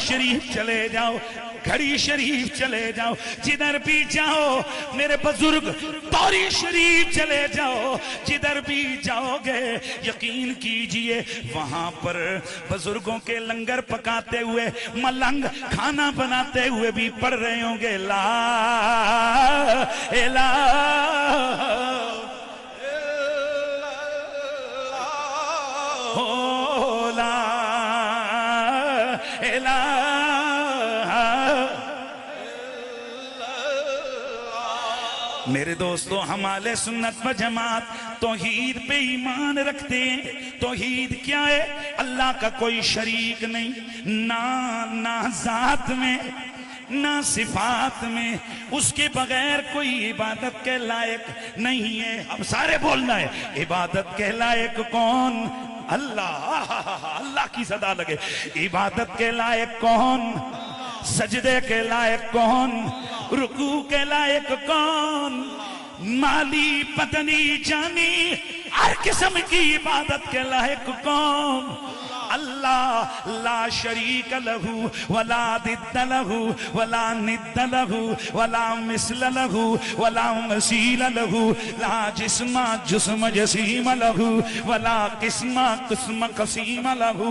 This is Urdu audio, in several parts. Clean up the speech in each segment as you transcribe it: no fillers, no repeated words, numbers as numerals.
شریف چلے جاؤ، گھڑی شریف چلے جاؤ، جدھر بھی جاؤ میرے بزرگ توری شریف چلے جاؤ، جدھر بھی جاؤ گے یقین کیجئے وہاں پر بزرگوں کے لنگر پکاتے ہوئے ملنگ کھانا بناتے ہوئے بھی پڑھ رہے ہوں گے لا الہ میرے دوستو، ہم اہل سنت و جماعت توحید پہ ایمان رکھتے ہیں۔ توحید کیا ہے؟ اللہ کا کوئی شریک نہیں، نہ ذات میں نہ صفات میں، اس کے بغیر کوئی عبادت کے لائق نہیں ہے۔ اب سارے بولنا ہے، عبادت کے لائق کون؟ اللہ، اللہ کی صدا لگے۔ عبادت کے لائق کون؟ سجدے کے لائق کون؟ رکوع کے لائق کون؟ مالی پتنی جانی ہر قسم کی عبادت کے لائق کون؟ اللہ لا شریک لہ ولا ضد لہ ولا ند لہ ولا مثل لہ ولا مثیل لہ، لا جسم جسم جسیم لہ ولا قسم قسم قسیم لہ،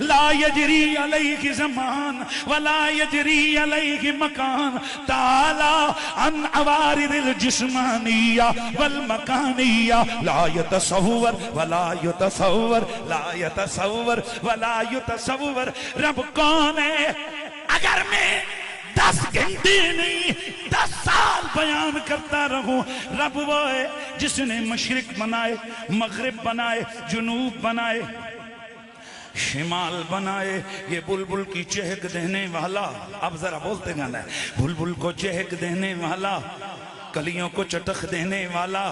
لا یجری علیہ زمان ولا یجری علیہ مکان، تعالی عن عوارض الجسمانیہ والمکانیہ، لا یتصور ولا یتصور، لا یتصور ولا یتصور۔ رب کون ہے؟ اگر میں 10 گھنٹے نہیں 10 سال بیان کرتا رہوں، رب وہ ہے جس نے مشرق بنائے، مغرب بنائے، جنوب بنائے، شمال بنائے، یہ بلبل کی چہک دینے والا، اب ذرا بولتے گانا ہے، بلبل کو چہک دینے والا، کلیوں کو چٹخ دینے والا،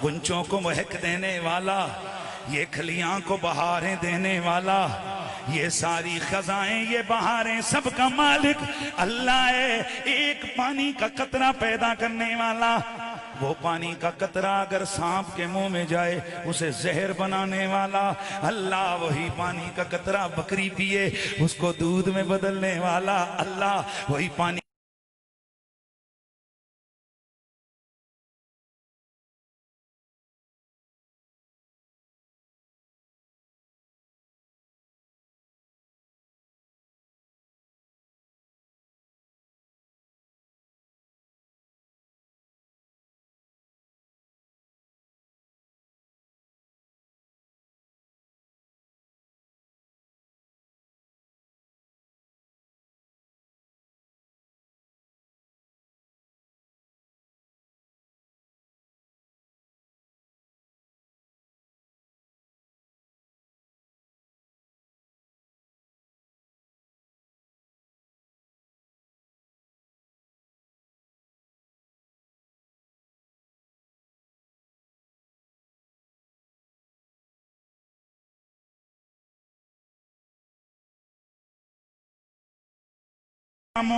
گنچوں کو مہک دینے والا، یہ کھلیاں کو بہاریں دینے والا، یہ ساری خزائیں یہ بہاریں سب کا مالک اللہ ہے۔ ایک پانی کا قطرہ پیدا کرنے والا، وہ پانی کا قطرہ اگر سانپ کے منہ میں جائے اسے زہر بنانے والا اللہ، وہی پانی کا قطرہ بکری پیے اس کو دودھ میں بدلنے والا اللہ، وہی پانی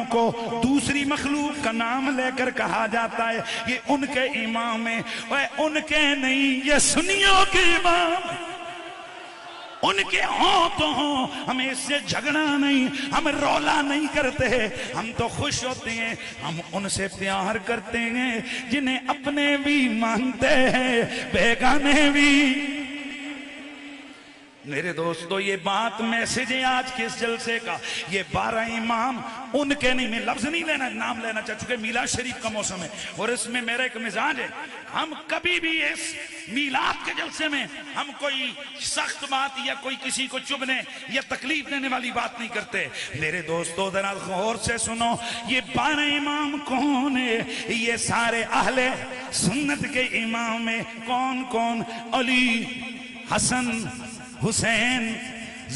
کو دوسری مخلوق کا نام لے کر کہا جاتا ہے یہ ان کے امام ہیں، ان کے نہیں، یہ سنیوں کے امام ہیں، ان کے ہوں تو ہوں، ہمیں اس سے جھگڑا نہیں، ہم رولا نہیں کرتے، ہم تو خوش ہوتے ہیں، ہم ان سے پیار کرتے ہیں جنہیں اپنے بھی مانتے ہیں بیگانے بھی۔ میرے دوستو یہ بات میسج ہے آج کے اس جلسے کا، یہ 12 امام ان کے نہیں، میں لفظ نہیں لینا، نام لینا چاہ چکے، میلاد شریف کا موسم ہے اور اس میں میرا ایک مزاج ہے، ہم کبھی بھی اس میلاد کے جلسے میں ہم کوئی سخت بات یا کوئی کسی کو چبھنے یا تکلیف دینے والی بات نہیں کرتے۔ میرے دوستو ذرا غور سے سنو، یہ 12 امام کون ہے؟ یہ سارے اہل سنت کے امام ہیں۔ کون کون؟ علی، حسن، حسین،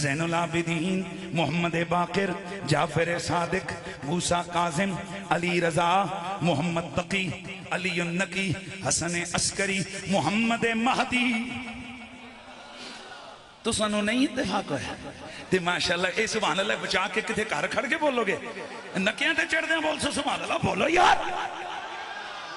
زین العابدین، محمد باقر، جعفر صادق، موسیٰ کاظم، علی رضا، محمد تقی، علی النقی، حسن عسکری، محمد مہدی۔ تو سنو نہیں اتفاق ہے تے ماشاءاللہ اے سبحان اللہ بچا کے کتے کار کھڑ کے بولو گے، نکیاں تے چڑھ دیں بول سو سبحان اللہ بولو یار،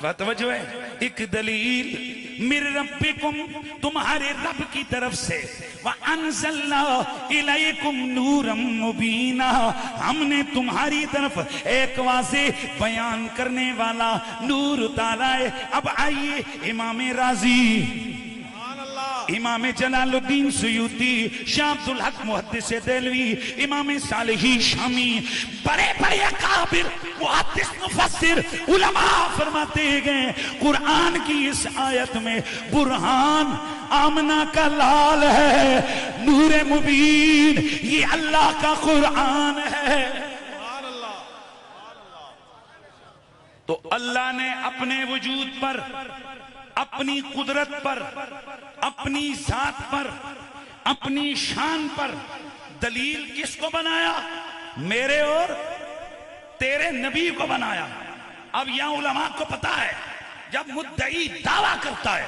توجہ ہے، ایک دلیل مِن ربکم، تمہارے رب کی طرف سے، وَأَنزَلْنَا إِلَيْكُمْ نُورًا مُبِينًا، ہم نے تمہاری طرف ایک واضح بیان کرنے والا نور اتارا ہے۔ اب آئیے امام رازی، امام جلال الدین سیوطی، شاہ عبد الحق محدث دہلوی، امام صالحی شامی، بڑے بڑے اکابر محدث مفسر علماء فرماتے گئے قرآن کی اس آیت میں برہان آمنہ کا لال ہے، نور مبین، یہ اللہ کا قرآن ہے۔ تو اللہ نے اپنے وجود پر، اپنی قدرت پر، اپنی ذات پر، اپنی شان پر دلیل کس کو بنایا؟ میرے اور تیرے نبی کو بنایا۔ اب یہاں علماء کو پتا ہے جب مدعی دعویٰ کرتا ہے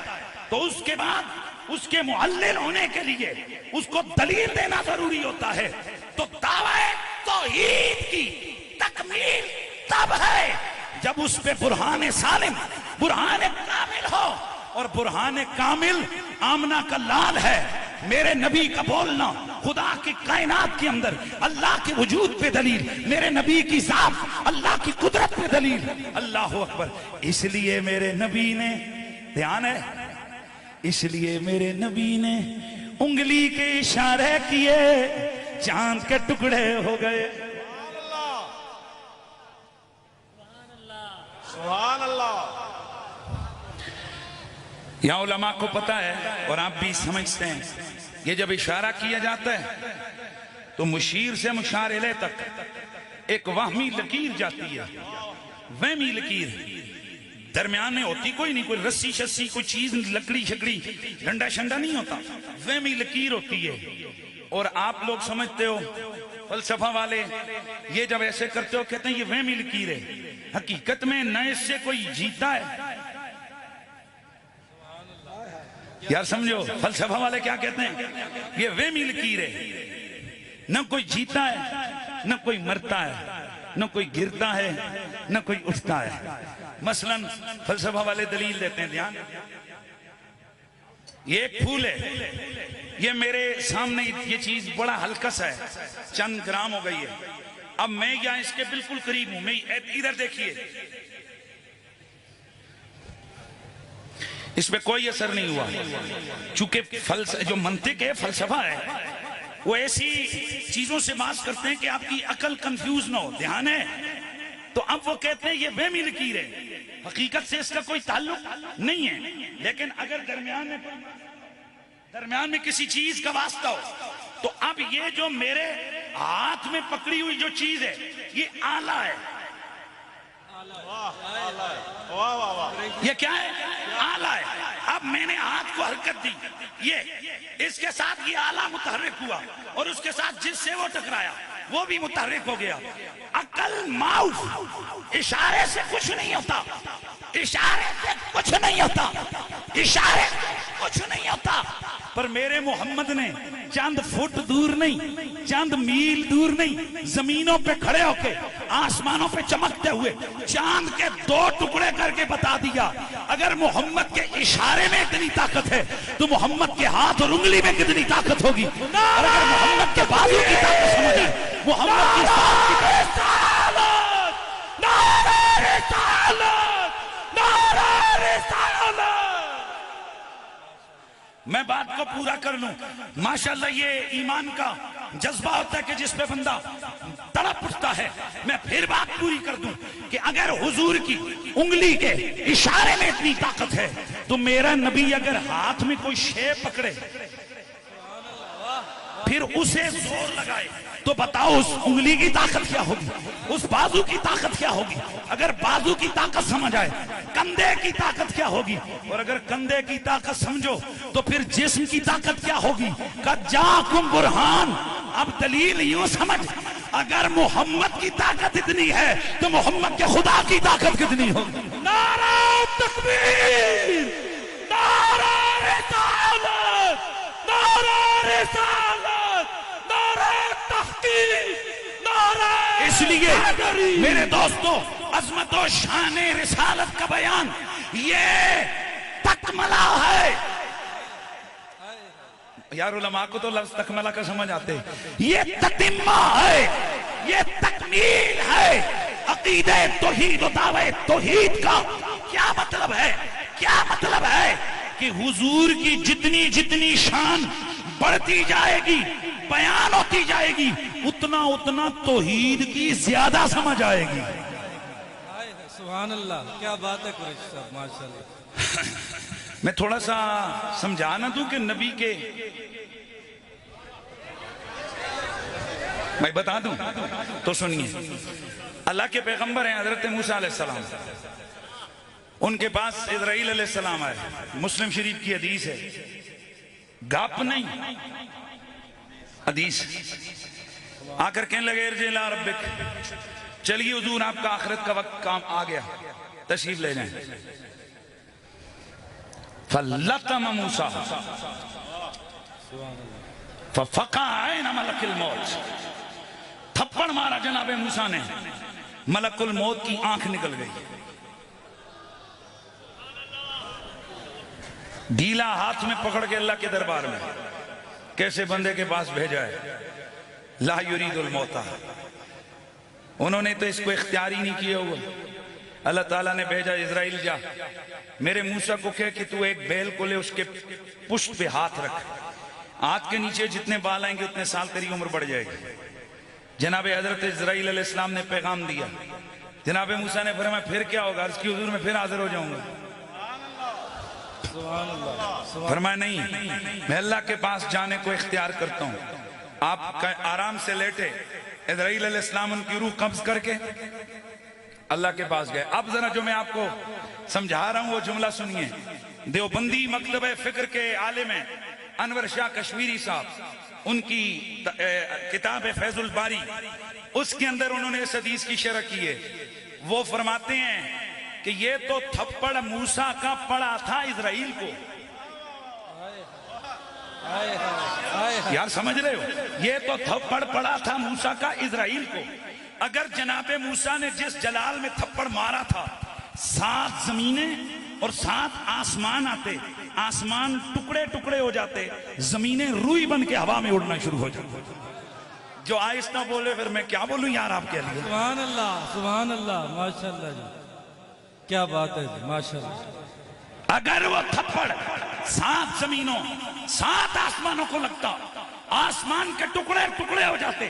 تو اس کے بعد اس کے معلل ہونے کے لیے اس کو دلیل دینا ضروری ہوتا ہے۔ تو دعویٰ توحید کی تکمیل تب ہے جب اس پہ برہان سالم، برہان کامل ہو، اور برہان کامل آمنہ کا لال ہے، میرے نبی کا بولنا خدا کی کائنات کے اندر اللہ کے وجود پہ دلیل، میرے نبی کی ذات اللہ کی قدرت پہ دلیل۔ اللہ اکبر۔ اس لیے میرے نبی نے، دھیان ہے، اس لیے میرے نبی نے انگلی کے اشارے کیے، چاند کے ٹکڑے ہو گئے۔ سبحان اللہ۔ یہاں علماء کو پتا ہے اور آپ بھی سمجھتے ہیں، یہ جب اشارہ کیا جاتا ہے تو مشیر سے مشار الیہ تک ایک وہمی لکیر جاتی ہے، وہمی لکیر درمیان میں ہوتی کوئی نہیں، کوئی رسی شسی کوئی چیز، لکڑی شکڑی ڈنڈا شنڈا نہیں ہوتا، وہمی لکیر ہوتی ہے۔ اور آپ لوگ سمجھتے ہو، فلسفہ والے یہ جب ایسے کرتے ہو کہتے ہیں یہ وہمی لکیر ہے، حقیقت میں نہ اس سے کوئی جیتا ہے۔ یار سمجھو، فلسفہ والے کیا کہتے ہیں؟ یہ وہمی لکیر ہے، نہ کوئی جیتا ہے، نہ کوئی مرتا ہے، نہ کوئی گرتا ہے، نہ کوئی اٹھتا ہے۔ مثلا فلسفہ والے دلیل دیتے ہیں، دھیان، یہ ایک پھول ہے، یہ میرے سامنے یہ چیز بڑا ہلکا سا ہے، چند گرام ہو گئی ہے، اب میں یہاں اس کے بالکل قریب ہوں، میں ادھر دیکھیے، اس پہ کوئی اثر نہیں ہوا، چونکہ جو منطق ہے، فلسفہ ہے، وہ ایسی چیزوں سے بات کرتے ہیں کہ آپ کی عقل کنفیوز نہ ہو، دھیان ہے۔ تو اب وہ کہتے ہیں یہ وہمی لکیر ہے، حقیقت سے اس کا کوئی تعلق نہیں ہے، لیکن اگر درمیان میں کسی چیز کا واسطہ ہو تو اب یہ جو میرے ہاتھ میں پکڑی ہوئی جو چیز ہے یہ آلہ ہے، یہ کیا ہے؟ آلہ ہے۔ اب میں نے ہاتھ کو حرکت دی، یہ اس کے ساتھ یہ آلہ متحرک ہوا، اور اس کے ساتھ جس سے وہ ٹکرایا وہ بھی متحرک ہو گیا۔ عقل ماؤس، اشارے سے کچھ نہیں ہوتا، اشارے سے کچھ نہیں ہوتا، اشارے سے کچھ نہیں ہوتا۔ پر میرے محمد نے چند فٹ دور نہیں، چند میل دور نہیں، زمینوں پہ کھڑے ہو کے آسمانوں پہ چمکتے ہوئے چاند کے 2 ٹکڑے کر کے بتا دیا۔ اگر محمد کے اشارے میں اتنی طاقت ہے تو محمد کے ہاتھ اور انگلی میں کتنی طاقت ہوگی، اور اگر محمد کے بازو کی طاقت سمجھے، محمد کی ذات کی طاقت، نعرہ رسالت، نعرہ رسالت۔ میں بات کو پورا کر لوں، ماشاءاللہ یہ ایمان کا جذبہ ہوتا ہے کہ جس پہ بندہ تڑپ اٹھتا ہے۔ میں پھر بات پوری کر دوں کہ اگر حضور کی انگلی کے اشارے میں اتنی طاقت ہے تو میرا نبی اگر ہاتھ میں کوئی شے پکڑے پھر اسے زور لگائے تو بتاؤ اس انگلی کی طاقت کیا ہوگی، اس بازو کی طاقت کیا ہوگی۔ اگر بازو کی طاقت سمجھ آئے، کندھے کی طاقت کیا ہوگی، اور اگر کندھے کی طاقت سمجھو تو پھر جسم کی طاقت کیا ہوگی۔ قد جاءکم برہان، اب دلیل یوں سمجھ، اگر محمد کی طاقت اتنی ہے تو محمد کے خدا کی طاقت کتنی ہوگی۔ نعرہ تکبیر، نعرہ رسالت، نعرہ رسالت، نعرہ تحقیق، نعرہ۔ اس لیے میرے دوستو، عظمت و شان رسالت کا بیان یہ تکملہ ہے. یار علماء کو تو لفظ تکملہ کا سمجھ آتے. یہ تتمہ ہے، یہ تکمیل ہے عقیدہ توحید و دعوی توحید کا. کیا مطلب ہے؟ کیا مطلب ہے کہ حضور کی جتنی جتنی شان بڑھتی جائے گی، بیان ہوتی جائے گی، اتنا اتنا توحید کی زیادہ سمجھ آئے گی. سبحان اللہ، کیا بات ہے قریشی صاحب، ماشاءاللہ. میں تھوڑا سا سمجھانا دوں کہ نبی کے، میں بتا دوں تو سنیے. اللہ کے پیغمبر ہیں حضرت موسیٰ علیہ السلام. ان کے پاس اسرائیل علیہ السلام آئے. مسلم شریف کی حدیث ہے، گپ نہیں حدیث. آ کر کہنے لگے ارجع الی ربک، چلیے حضور آپ کا آخرت کا وقت کام آ گیا، تشریف لے جائیں. فَلَّطَمَ مُوسَىٰ فَفَقَعَ عَيْنَ مَلَكِ الْمَوْتِ. تھپڑ مارا جناب موسیٰ نے، ملک الموت کی آنکھ نکل گئی. ڈھیلا ہاتھ میں پکڑ کے اللہ کے دربار میں کیسے بندے کے پاس بھیجا ہے. لا یرید الموت. انہوں نے تو اس کو اختیار ہی نہیں کیا ہوا. اللہ تعالیٰ نے بھیجا اسرائیل جا میرے موسیٰ کو کہے کہ تو ایک بیل کو لے، اس کے پشت پہ ہاتھ رکھ، ہاتھ کے نیچے جتنے بال آئیں گے اتنے سال تیری عمر بڑھ جائے گی. جناب حضرت اسرائیل علیہ السلام نے پیغام دیا. جناب موسیٰ نے فرمایا پھر کیا ہوگا؟ عرض کی حضور میں پھر حاضر ہو جاؤں گا. فرمایا نہیں، میں اللہ کے پاس جانے کو اختیار کرتا ہوں. آپ آرام سے لیٹے. اسرائیل علیہ السلام ان کی روح قبض کر کے اللہ کے پاس گئے. اب ذرا جو میں آپ کو سمجھا رہا ہوں وہ جملہ سنیے. دیوبندی مکتبہ فکر کے عالم ہیں انور شاہ کشمیری صاحب، ان کی کتاب فیض الباری، اس کے اندر انہوں نے اس حدیث کی شرح کی ہے. وہ فرماتے ہیں کہ یہ تو تھپڑ موسیٰ کا پڑا تھا اسرائیل کو. یار سمجھ رہے ہو؟ یہ تو تھپڑ پڑا تھا موسیٰ کا اسرائیل کو. اگر جناب موسیٰ نے جس جلال میں تھپڑ مارا تھا، 7 زمینیں اور 7 آسمان آتے، آسمان ٹکڑے ٹکڑے ہو جاتے، زمینیں روئی بن کے ہوا میں اڑنا شروع ہو جاتے. جو آہستہ بولے پھر میں کیا بولوں یار آپ کے لیے. سبحان اللہ، سبحان اللہ، ماشاءاللہ جی، کیا بات ہے جی، ماشاءاللہ. اگر وہ تھپڑ 7 زمینوں 7 آسمانوں کو لگتا، آسمان کے ٹکڑے ٹکڑے ہو جاتے،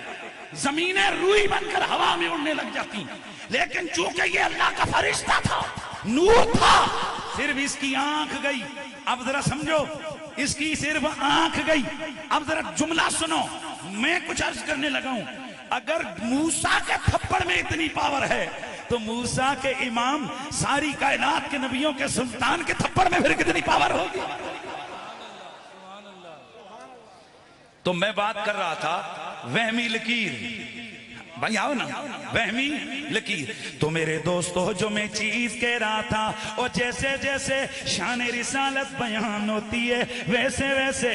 زمینیں روئی بن کر ہوا میں اڑنے لگ جاتی. لیکن چونکہ یہ اللہ کا فرشتہ تھا، نور تھا، صرف اس کی آنکھ گئی. اب ذرا سمجھو، اس کی صرف آنکھ گئی. اب ذرا جملہ سنو، میں کچھ عرض کرنے لگا ہوں. اگر موسیٰ کے تھپڑ میں اتنی پاور ہے تو موسیٰ کے امام، ساری کائنات کے نبیوں کے سلطان کے تھپڑ میں پھر کتنی پاور ہوگی. تو میں بات کر رہا تھا وہمی لکیر. بھائی آؤ نا، وہمی لکیر. تو میرے دوستو جو میں چیز کہہ رہا تھا، اور جیسے جیسے شان رسالت بیان ہوتی ہے ویسے ویسے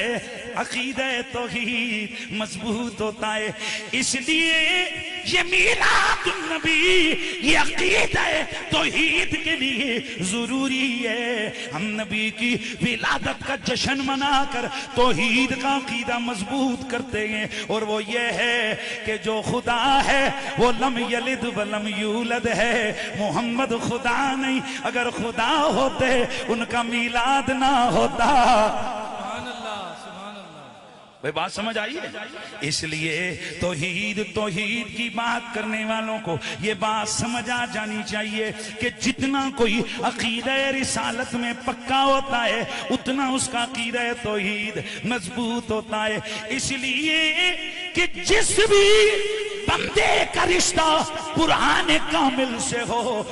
عقیدہ توحید مضبوط ہوتا ہے. اس لیے یہ میلاد النبی، یہ عقیدہ توحید کے لیے ضروری ہے. ہم نبی کی ولادت کا جشن منا کر توحید کا عقیدہ مضبوط کرتے ہیں، اور وہ یہ ہے کہ جو خدا ہے وہ لم یلد ولم یولد ہے. محمد خدا نہیں، اگر خدا ہوتے ان کا میلاد نہ ہوتا. بھئی بات سمجھ آئی ہے؟ اس لیے توحید کی بات کرنے والوں کو یہ بات سمجھ آ جانی چاہیے کہ جتنا کوئی عقیدہ رسالت میں پکا ہوتا ہے اتنا اس کا عقیدہ توحید مضبوط ہوتا ہے. اس لیے کہ جس بھی بندے کا رشتہ قرآن کامل سے ہو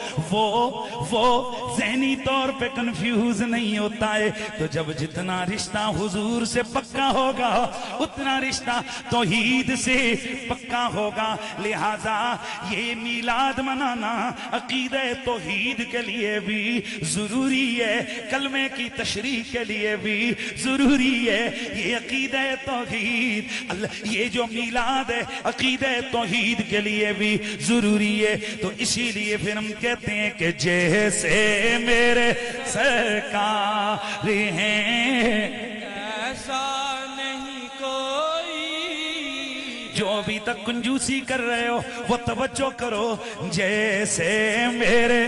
وہ ذہنی طور پہ کنفیوز نہیں ہوتا ہے. تو جب جتنا رشتہ حضور سے پکا ہوگا اتنا رشتہ توحید سے پکا ہوگا. لہذا یہ میلاد منانا عقیدہ توحید کے لیے بھی ضروری ہے، کلمے کی تشریح کے لیے بھی ضروری ہے. یہ عقیدہ توحید، یہ جو میلاد ہے عقیدہ توحید کے لیے بھی ضروری ہے. تو اسی لیے پھر ہم کہتے ہیں کہ جیسے میرے سرکار ہیں، ایسا نہیں کوئی جو ابھی تک کنجوسی کر رہے ہو وہ توجہ کرو، جیسے میرے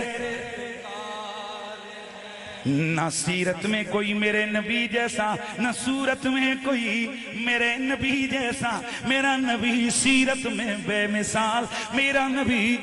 نہ سیرت میں کوئی میرے نبی جیسا، نہ صورت میں کوئی میرے نبی جیسا، میرا نبی سیرت میں بے مثال، میرا نبی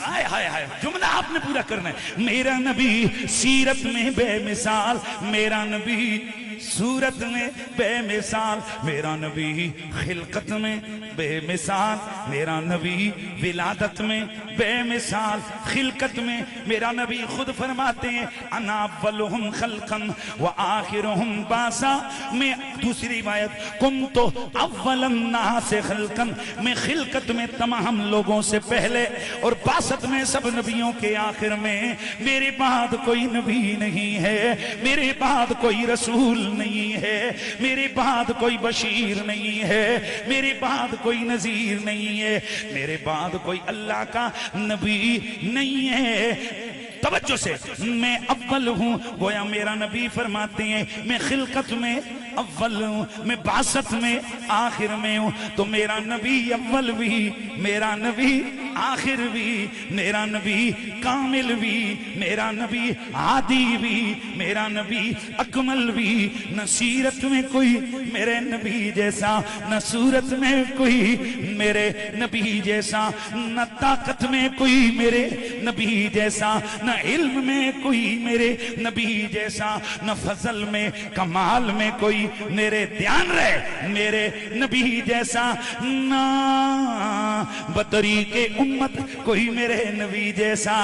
آئے ہائے ہائے جملہ آپ نے پورا کرنا ہے، میرا نبی سیرت میں بے مثال، میرا نبی صورت میں بے مثال، میرا نبی خلقت میں بے مثال، میرا نبی ولادت میں بے مثال، خلقت میں میرا نبی خود فرماتے ہیں انا اولہم خلقا وآخرہم باسا، میں دوسری روایت کنت اول الناس خلقا، میں خلقت میں تمام لوگوں سے پہلے اور باست میں سب نبیوں کے آخر میں، میرے بعد کوئی نبی نہیں ہے، میرے بعد کوئی رسول نہیں ہے، میرے بعد کوئی بشیر نہیں ہے، میرے بعد کوئی نذیر نہیں ہے، میرے بعد کوئی اللہ کا نبی نہیں ہے۔ توجہ سے، میں اول ہوں، گویا میرا نبی فرماتے ہیں میں خلقت میں اول ہوں، میں بعثت میں آخر میں ہوں، تو میرا نبی اول بھی، میرا نبی آخر بھی، میرا نبی کامل بھی، میرا نبی عادی بھی، میرا نبی اکمل بھی، نہ سیرت میں کوئی میرے نبی جیسا، نہ صورت میں کوئی میرے نبی جیسا، نہ طاقت میں کوئی میرے نبی جیسا، نہ علم میں کوئی میرے نبی جیسا، نہ فضل میں کمال میں کوئی میرے دھیان رہے میرے نبی جیسا، نہ بطریق امت کوئی میرے نبی جیسا،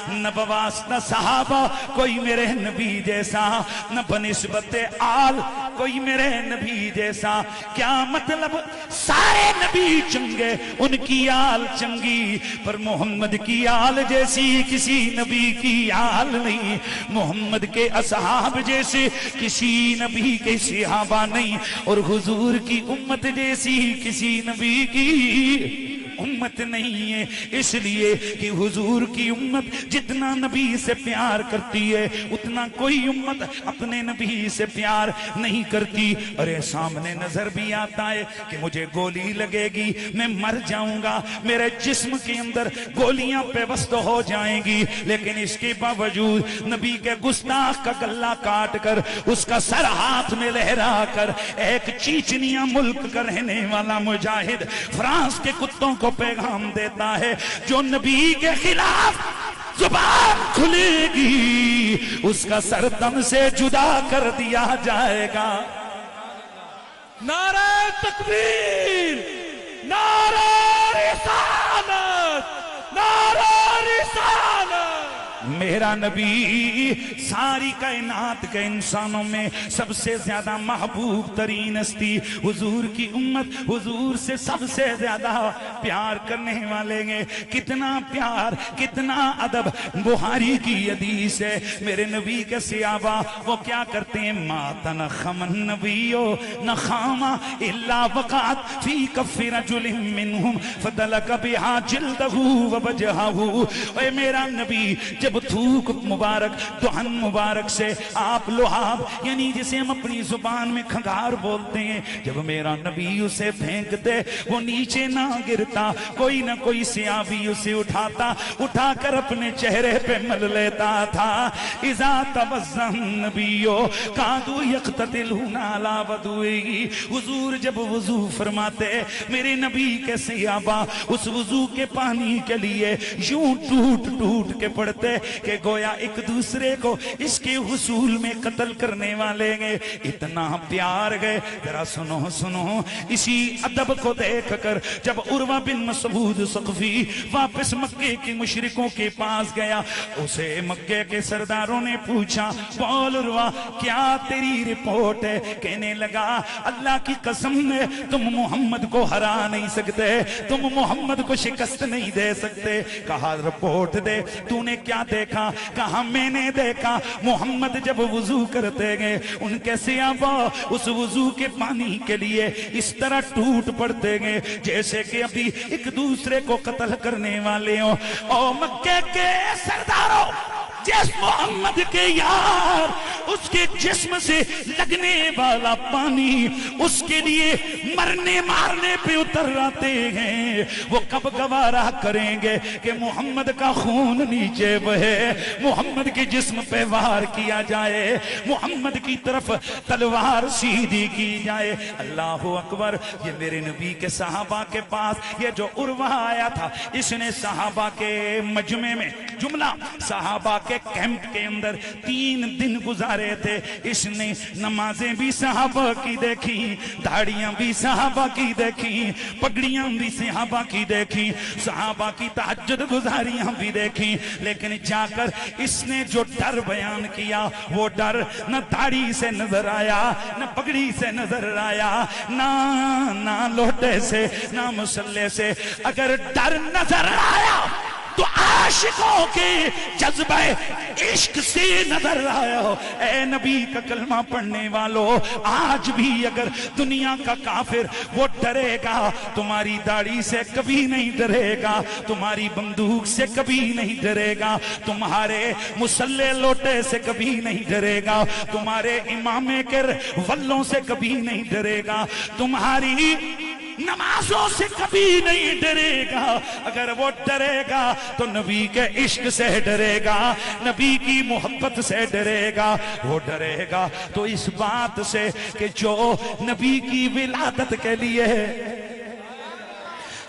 نہ بواسطہ صحابہ کوئی میرے نبی جیسا، نہ بنسبت آل کوئی میرے نبی جیسا۔ کیا مطلب؟ سارے نبی چنگے، ان کی آل چنگی، پر محمد کی آل جیسی کسی نبی کی آل نہیں، محمد کے اصحاب جیسے کسی نبی کے صحابہ نہیں، اور حضور کی امت جیسی کسی نبی کی امت نہیں ہے، اس لیے کہ حضور کی امت جتنا نبی سے پیار کرتی ہے اتنا کوئی امت اپنے نبی سے پیار نہیں کرتی۔ ارے سامنے نظر بھی آتا ہے کہ مجھے گولی لگے گی، میں مر جاؤں گا، میرے جسم کے اندر گولیاں پیوست ہو جائیں گی، لیکن اس کے باوجود نبی کے گستاخ کا گلہ کاٹ کر، اس کا سر ہاتھ میں لہرا کر، ایک چیچنیا ملک کا رہنے والا مجاہد فرانس کے کتوں کو پیغام دیتا ہے جو نبی کے خلاف زبان کھلے گی اس کا سر دم سے جدا کر دیا جائے گا۔ نعرہ تکبیر، نعرہ رسالت، نعرہ رسالت۔ میرا نبی ساری کائنات کے انسانوں میں سب سے زیادہ محبوب ترین ہستی، حضور کی امت حضور سے سب سے زیادہ پیار کرنے والے ہیں۔ کتنا پیار، کتنا ادب۔ بخاری کی حدیث ہے، میرے نبی کے صحابہ وہ کیا کرتے ہیں، ما تنخم النبی نخام الا وقعت فی کف رجل منہم فدلک بها جلدہ ووجہہ۔ اے میرا نبی جب تھوک مبارک، دہن مبارک سے آپ لحاب، یعنی جسے ہم اپنی زبان میں کھنگار بولتے ہیں، جب میرا نبی اسے پھینکتے وہ نیچے نہ گرتا، کوئی نہ کوئی صحابی اسے اٹھاتا، اٹھا کر اپنے چہرے پہ مل لیتا تھا۔ اذا توضأ النبی کادوا یقتتلون علی وضوئہ۔ حضور جب وضو فرماتے میرے نبی کے صحابہ اس وضو کے پانی کے لیے یوں ٹوٹ ٹوٹ کے پڑتے کہ گویا ایک دوسرے کو اس کے حصول میں قتل کرنے والے گئے، اتنا پیار گئے۔ ذرا سنو سنو، اسی ادب کو دیکھ کر جب عروہ بن مسعود ثقفی واپس مکے کے مشرکوں کے پاس گیا، اسے مکے کے سرداروں نے پوچھا، بول عروہ کیا تیری رپورٹ ہے؟ کہنے لگا اللہ کی قسم ہے تم محمد کو ہرا نہیں سکتے، تم محمد کو شکست نہیں دے سکتے۔ کہا رپورٹ دے، تو نے کیا دیکھا؟ کہا میں نے دیکھا محمد جب وضو کرتے گئے ان کے صحابہ اس وضو کے پانی کے لیے اس طرح ٹوٹ پڑتے گئے جیسے کہ ابھی ایک دوسرے کو قتل کرنے والے ہوں۔ او مکے کے سرداروں، جس محمد کے یار اس کے جسم سے لگنے والا پانی اس کے لیے مرنے مارنے پہ اتر آتے ہیں، وہ کب گوارا کریں گے کہ محمد کا خون نیچے بہے، محمد کے جسم پہ وار کیا جائے، محمد کی طرف تلوار سیدھی کی جائے۔ اللہ اکبر۔ یہ میرے نبی کے صحابہ کے پاس یہ جو عروہ آیا تھا، اس نے صحابہ کے مجمع میں، جملہ صحابہ کے کیمپ کے اندر 3 دن گزارے تھے، اس نے نمازیں بھی صحابہ کی دیکھی، داڑیاں بھی صحابہ کی دیکھی، پگڑیاں بھی صحابہ کی دیکھی، صحابہ کی تہجد گزاریاں بھی دیکھی، لیکن جا کر اس نے جو ڈر بیان کیا وہ ڈر نہ داڑھی سے نظر آیا، نہ پگڑی سے نظر آیا، نہ لوٹے سے، نہ مسلح سے۔ اگر ڈر نظر آیا تو عاشقوں کے جذبہ عشق سے نظر آیا ہو۔ اے نبی کا کلمہ پڑھنے والو، آج بھی اگر دنیا کا کافر وہ ڈرے گا، تمہاری داڑھی سے کبھی نہیں ڈرے گا، تمہاری بندوق سے کبھی نہیں ڈرے گا، تمہارے مسلح لوٹے سے کبھی نہیں ڈرے گا، تمہارے امامے کے ولوں سے کبھی نہیں ڈرے گا، تمہاری نمازوں سے کبھی نہیں ڈرے گا۔ اگر وہ ڈرے گا تو نبی کے عشق سے ڈرے گا، نبی کی محبت سے ڈرے گا۔ وہ ڈرے گا تو اس بات سے کہ جو نبی کی ولادت کے لیے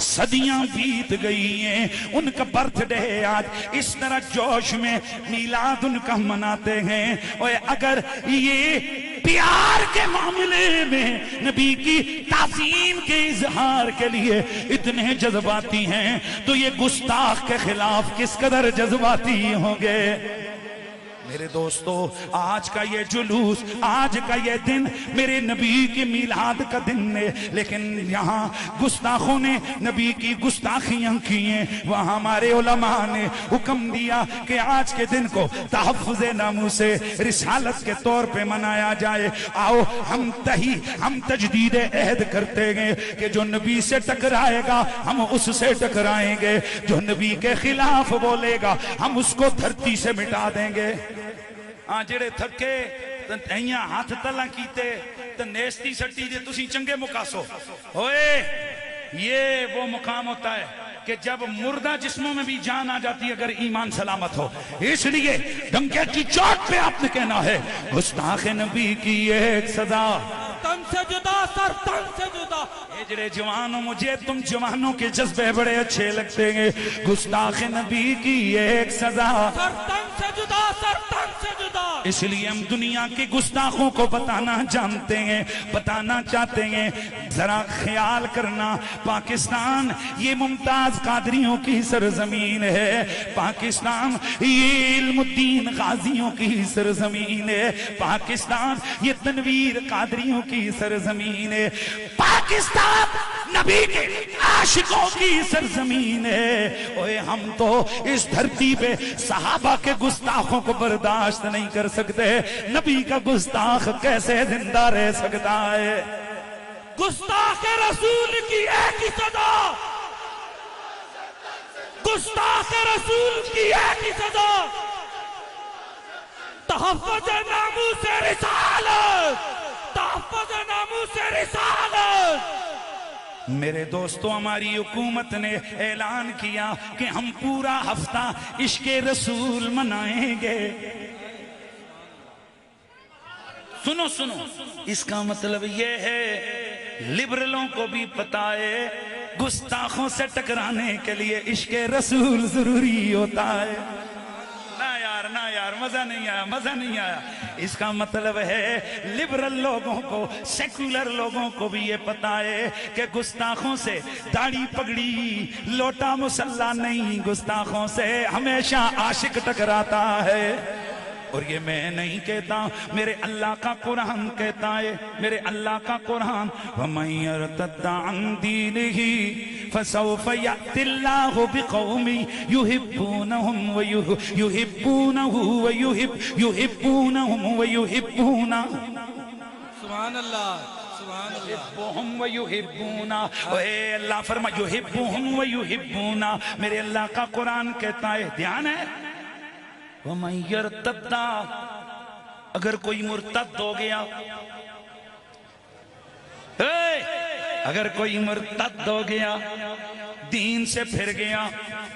صدیاں بیت گئی ہیں، ان کا برتھ ڈے آج اس طرح جوش میں میلاد ان کا مناتے ہیں۔ اور اگر یہ پیار کے معاملے میں نبی کی تعظیم کے اظہار کے لیے اتنے جذباتی ہیں تو یہ گستاخ کے خلاف کس قدر جذباتی ہوں گے۔ میرے دوستو، آج کا یہ جلوس، آج کا یہ دن میرے نبی کی میلاد کا دن ہے، لیکن یہاں گستاخوں نے نبی کی گستاخیاں کی ہیں۔ وہاں ہمارے علماء نے حکم دیا کہ آج کے دن کو تحفظ ناموس رسالت کے طور پہ منایا جائے۔ آؤ ہم تجدید عہد کرتے ہیں کہ جو نبی سے ٹکرائے گا ہم اس سے ٹکرائیں گے، جو نبی کے خلاف بولے گا ہم اس کو دھرتی سے مٹا دیں گے۔ جڑے تھکے ایاں ہاتھ تلا کیتے تو نیستی سٹی دے تسی چنگے مکاسو ہوئے۔ یہ وہ مقام ہوتا ہے کہ جب مردہ جسموں میں بھی جان آ جاتی ہے اگر ایمان سلامت ہو۔ اس لیے ڈنکے کی چوٹ پہ آپ نے کہنا ہے گستاخ نبی کی ایک سزا، تن سے جدا سر تن سے جدا۔ اے جڑے جوانوں، مجھے تم جوانوں کے جذبے بڑے اچھے لگتے ہیں۔ گستاخ نبی کی ایک سزا، سر تن سے جدا سر تن سے جدا۔ اس لیے ہم دنیا کے گستاخوں کو بتانا جانتے ہیں، بتانا چاہتے ہیں۔ ذرا خیال کرنا، پاکستان یہ ممتاز قادریوں کی سرزمین ہے، پاکستان یہ علم الدین غازیوں کی سرزمین ہے، پاکستان یہ تنویر قادریوں کی سرزمین ہے، پاکستان نبی کے عاشقوں کی سرزمین ہے۔ اوے ہم تو اس دھرتی پہ صحابہ کے گستاخوں کو برداشت نہیں کر سکتے، نبی کا گستاخ کیسے زندہ رہ سکتا ہے؟ گستاخ رسول کی ایک ہی سزا، گستاخ رسول کی ایک ہی سزا، تحفظ ناموس رسالت، تحفظ ناموس رسالت۔ میرے دوستو، ہماری حکومت نے اعلان کیا کہ ہم پورا ہفتہ عشق رسول منائیں گے۔ سنو اس کا مطلب یہ ہے لبرلوں کو بھی پتا ہے گستاخوں سے ٹکرانے کے لیے عشق رسول ضروری ہوتا ہے۔ نہ یار مزہ نہیں آیا۔ اس کا مطلب ہے لبرل لوگوں کو، سیکولر لوگوں کو بھی یہ پتا ہے کہ گستاخوں سے داڑھی پگڑی لوٹا مسلح نہیں، گستاخوں سے ہمیشہ عاشق ٹکراتا ہے۔ اور یہ میں نہیں کہتا، میرے اللہ کا قرآن کہتا ہے، میرے اللہ کا قرآن وَمَن يَرْتَدَّ عَن دِينِهِ فَسَوْفَ يَأْتِ اللَّهُ بِقَوْمٍ يُحِبُّونَهُمْ وَيُحِبُّونَهُ سبحان اللہ سبحان اللہ۔ يحبهم ويحبون، اے اللہ فرما يحبهم ويحبون۔ میرے اللہ کا قرآن کہتا ہے، دھیان ہے وَمَن يَرْتَدَّ، اگر کوئی مرتد ہو گیا، اگر کوئی مرتد ہو گیا، دین سے پھر گیا،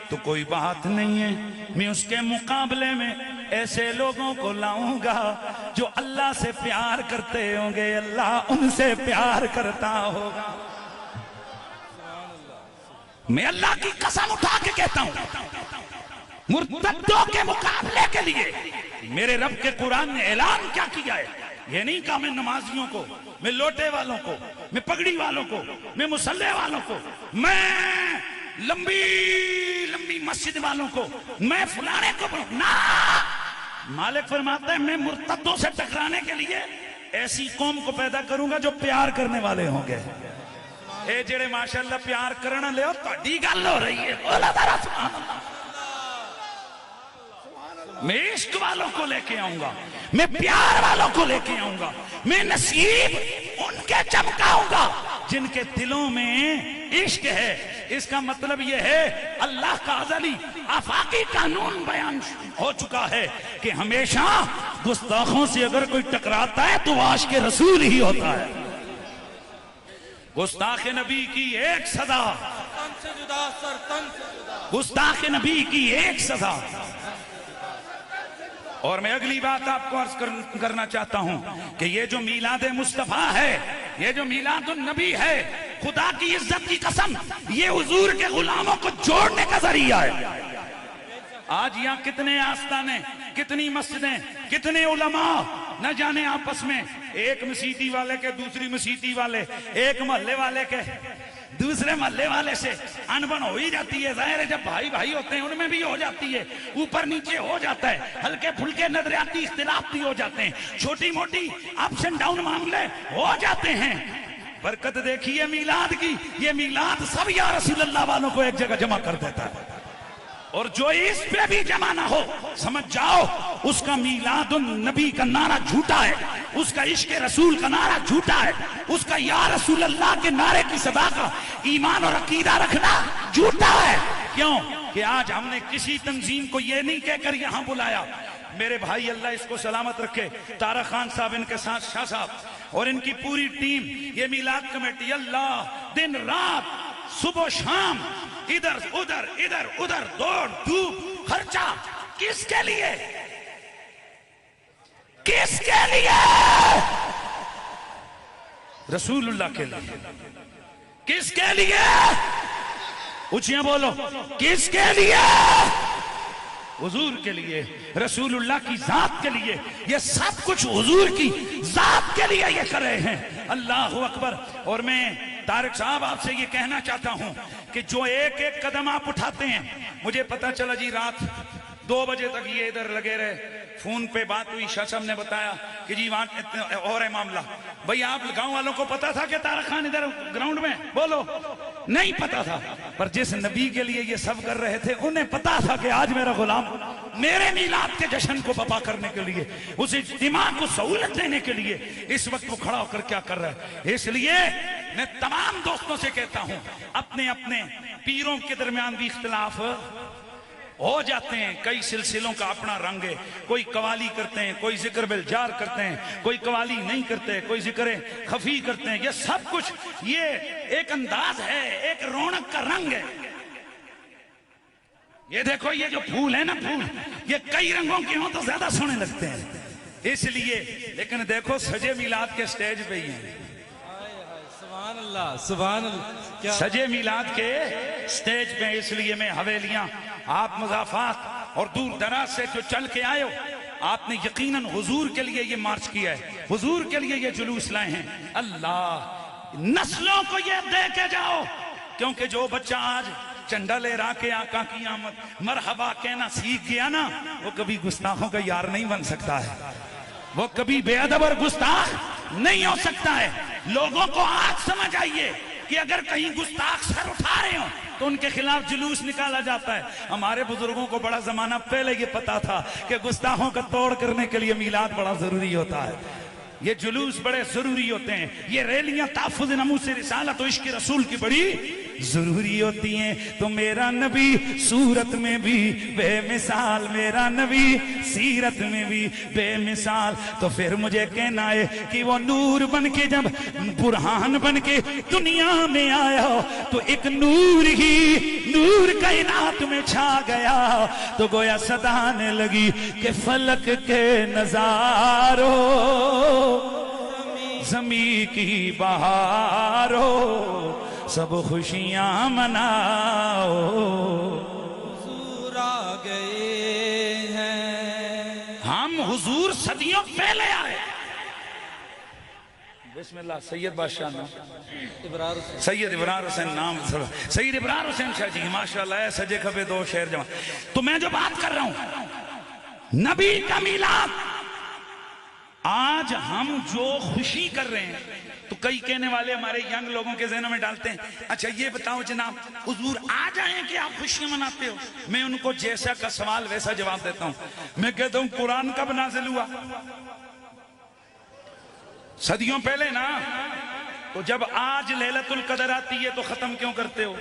تو کوئی بات نہیں ہے، میں اس کے مقابلے میں ایسے لوگوں کو لاؤں گا جو اللہ سے پیار کرتے ہوں گے، اللہ ان سے پیار کرتا ہوگا۔ میں اللہ کی قسم اٹھا کے کہتا ہوں، مرتدوں کے مقابلے کے لیے میرے رب کے قرآن نے اعلان کیا کیا ہے؟ یہ نہیں کہا میں نمازیوں کو، میں لوٹے والوں کو، میں پگڑی والوں کو، میں مسلح والوں کو، میں لمبی مسجد والوں کو، میں فلانے کو، نہ، مالک فرماتا ہے میں مرتدوں سے ٹکرانے کے لیے ایسی قوم کو پیدا کروں گا جو پیار کرنے والے ہوں گے۔ اے جڑے ماشاءاللہ پیار کرنا لے ہو تہاڈی گل ہو رہی ہے، بولا ذرا سبحان اللہ۔ میں عشق والوں کو لے کے آؤں گا، میں پیار والوں کو لے کے آؤں گا، میں نصیب ان کے چمکاؤں گا جن کے دلوں میں عشق ہے۔ اس کا مطلب یہ ہے اللہ کا ازلی آفاقی قانون بیان ہو چکا ہے کہ ہمیشہ گستاخوں سے اگر کوئی ٹکراتا ہے تو عاشق رسول ہی ہوتا ہے۔ گستاخ نبی کی ایک سزا، گستاخ نبی کی ایک سزا۔ اور میں اگلی بات آپ کو عرض کرنا چاہتا ہوں کہ یہ جو میلاد مصطفیٰ ہے، یہ جو میلاد النبی ہے، خدا کی عزت کی قسم یہ حضور کے غلاموں کو جوڑنے کا ذریعہ ہے۔ آج یہاں کتنے آستانے، کتنی مسجدیں، کتنے علماء نہ جانے آپس میں، ایک مسیتی والے کے دوسری مسیتی والے، ایک محلے والے کے دوسرے محلے والے سے انبن ہو ہی جاتی ہے۔ ظاہر ہے جب بھائی بھائی ہوتے ہیں ان میں بھی ہو جاتی ہے، اوپر نیچے ہو جاتا ہے، ہلکے پھلکے نظریاتی اختلاف بھی ہو جاتے ہیں، چھوٹی موٹی اپس اینڈ ڈاؤن معاملے ہو جاتے ہیں۔ برکت دیکھیے میلاد کی، یہ میلاد سب یا رسول اللہ والوں کو ایک جگہ جمع کر دیتا ہے، اور جو اس پہ بھی جمع نہ ہو سمجھ جاؤ اس کا میلاد النبی کا نعرہ جھوٹا ہے، اس کا عشق رسول کا نعرہ جھوٹا ہے، اس کا یا رسول اللہ کے نعرے کی صدا کا ایمان اور عقیدہ رکھنا جھوٹا ہے۔ کیوں کہ آج ہم نے کسی تنظیم کو یہ نہیں کہہ کر یہاں بلایا، میرے بھائی اللہ اس کو سلامت رکھے، طارق خان صاحب ان کے ساتھ شاہ صاحب اور ان کی پوری ٹیم، یہ میلاد کمیٹی اللہ دن رات صبح و شام ادھر ادھر دوڑ دھوپ خرچہ کس کے لیے؟ کس کے لیے؟ رسول اللہ کے لیے۔ کس کے لیے؟ اونچیاں بولو، کس کے لیے؟ حضور کے لیے، رسول اللہ کی ذات کے لیے، یہ سب کچھ حضور کی ذات کے لیے یہ کر رہے ہیں۔ اللہ اکبر۔ اور میں طارق صاحب آپ سے یہ کہنا چاہتا ہوں کہ جو ایک ایک قدم آپ اٹھاتے ہیں، مجھے پتا چلا جی رات 2 بجے تک یہ ادھر لگے رہے، فون پہ بات ہوئی، شاہ صاحب نے بتایا کہ جی وہاں اور ہے معاملہ۔ بھئی آپ گاؤں والوں کو پتا تھا کہ طارق خان ادھر گراؤنڈ میں؟ بولو نہیں پتا تھا، پر جس نبی کے لیے یہ سب کر رہے تھے انہیں پتا تھا کہ آج میرا غلام میرے میلاد کے جشن کو بپا کرنے کے لیے، اس اجتماع کو سہولت دینے کے لیے اس وقت وہ کھڑا ہو کر کیا کر رہا ہے۔ اس لیے میں تمام دوستوں سے کہتا ہوں، اپنے اپنے پیروں کے درمیان بھی اختلاف ہو جاتے ہیں، کئی سلسلوں کا اپنا رنگ ہے، کوئی قوالی کرتے ہیں، کوئی ذکر بالجار کرتے ہیں، کوئی قوالی نہیں کرتے، کوئی ذکر خفی کرتے ہیں، یہ سب کچھ یہ ایک انداز ہے، ایک رونق کا رنگ ہے۔ یہ دیکھو یہ جو پھول ہے نا، پھول یہ کئی رنگوں کے ہوں تو زیادہ سونے لگتے ہیں، اس لیے لیکن دیکھو سجے میلاد کے سٹیج پہ ہی ہیں، سبحان اللہ سبحان اللہ، سجے میلاد کے سٹیج پہ۔ اس لیے میں حویلیاں، آپ مضافات اور دور دراز سے جو چل کے آئے ہو، آپ نے یقیناً حضور کے لیے یہ مارچ کیا ہے، حضور کے لیے یہ جلوس لائے ہیں۔ اللہ نسلوں کو یہ دے کے جاؤ، کیونکہ جو بچہ آج چنڈا لے را کے آقا کی آمد مرحبا کہنا سیکھ گیا نا، وہ کبھی گستاخوں کا یار نہیں بن سکتا ہے، وہ کبھی بے ادب اور گستاخ نہیں ہو سکتا ہے۔ لوگوں کو آج سمجھ آئیے کہ اگر کہیں گستاخ سر اٹھا رہے ہوں تو ان کے خلاف جلوس نکالا جاتا ہے۔ ہمارے بزرگوں کو بڑا زمانہ پہلے یہ پتا تھا کہ گستاخوں کا توڑ کرنے کے لیے میلاد بڑا ضروری ہوتا ہے، یہ جلوس بڑے ضروری ہوتے ہیں، یہ ریلیاں تحفظ ناموس رسالت و عشق رسول کی بڑی ضروری ہوتی ہیں. تو میرا نبی صورت میں بھی بے مثال, میرا نبی سیرت میں بھی بے مثال. تو پھر مجھے کہنا ہے کہ وہ نور بن کے جب برہان بن کے دنیا میں آیا تو ایک نور ہی نور کائنات میں چھا گیا. تو گویا صدانے لگی کہ فلک کے نظاروں زمین کی بہاروں سب خوشیاں مناؤ. حضور آ گئے ہیں, ہم حضور صدیوں پہلے آئے. بسم اللہ. سید بادشاہ نام ابرار سید ابرار حسین نام سید ابرار حسین شاہ جی ماشاءاللہ ہے. سجے کھبے دو شہر جمع. تو میں جو بات کر رہا ہوں نبی کا میلاد, آج ہم جو خوشی کر رہے ہیں تو کئی کہنے والے ہمارے ینگ لوگوں کے ذہنوں میں ڈالتے ہیں اچھا یہ بتاؤ جناب حضور آ جائیں کہ آپ خوشیاں مناتے ہو. میں ان کو جیسا کا سوال ویسا جواب دیتا ہوں. میں کہتا ہوں قرآن کب نازل ہوا؟ صدیوں پہلے نا. تو جب آج لیلۃ القدر آتی ہے تو ختم کیوں کرتے ہو؟